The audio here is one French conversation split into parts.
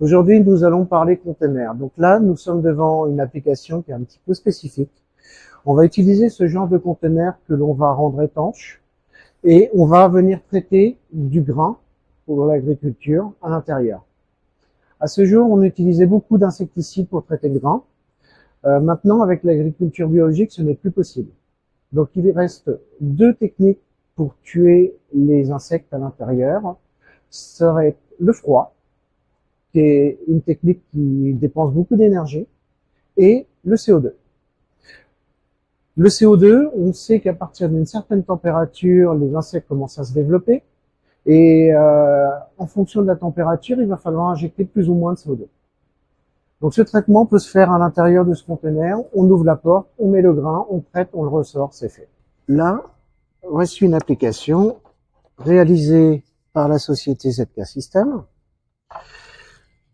Aujourd'hui, nous allons parler container. Donc là, nous sommes devant une application qui est un petit peu spécifique. On va utiliser ce genre de container que l'on va rendre étanche et on va venir traiter du grain pour l'agriculture à l'intérieur. À ce jour, on utilisait beaucoup d'insecticides pour traiter le grain. Maintenant, avec l'agriculture biologique, ce n'est plus possible. Donc, il reste deux techniques pour tuer les insectes à l'intérieur. Ce serait le froid, qui est une technique qui dépense beaucoup d'énergie, et le CO2. Le CO2, on sait qu'à partir d'une certaine température, les insectes commencent à se développer, et en fonction de la température, il va falloir injecter plus ou moins de CO2. Donc ce traitement peut se faire à l'intérieur de ce conteneur, on ouvre la porte, on met le grain, on traite, on le ressort, c'est fait. Là, voici une application réalisée par la société ZK System.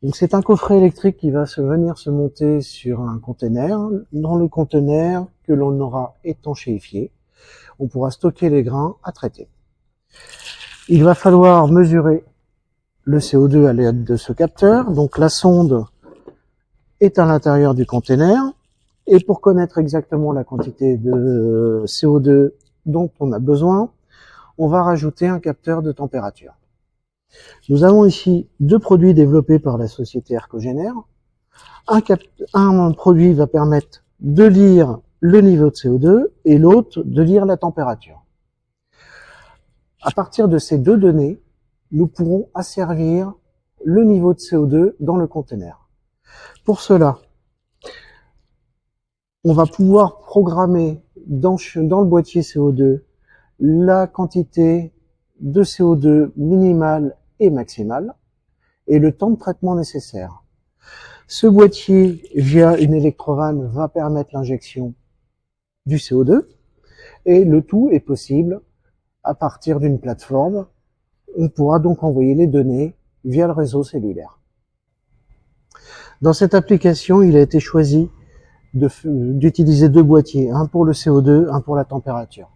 Donc c'est un coffret électrique qui va venir se monter sur un conteneur. Dans le conteneur que l'on aura étanchéifié, on pourra stocker les grains à traiter. Il va falloir mesurer le CO2 à l'aide de ce capteur. Donc la sonde est à l'intérieur du conteneur. Et pour connaître exactement la quantité de CO2 dont on a besoin, on va rajouter un capteur de température. Nous avons ici deux produits développés par la société Ercogener. Un produit va permettre de lire le niveau de CO2 et l'autre de lire la température. À partir de ces deux données, nous pourrons asservir le niveau de CO2 dans le conteneur. Pour cela, on va pouvoir programmer dans le boîtier CO2 la quantité de CO2 minimale et maximale et le temps de traitement nécessaire. Ce boîtier, via une électrovanne, va permettre l'injection du CO2 et le tout est possible à partir d'une plateforme. On pourra donc envoyer les données via le réseau cellulaire. Dans cette application, il a été choisi d'utiliser deux boîtiers, un pour le CO2, un pour la température.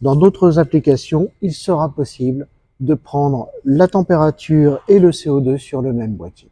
Dans d'autres applications, il sera possible de prendre la température et le CO2 sur le même boîtier.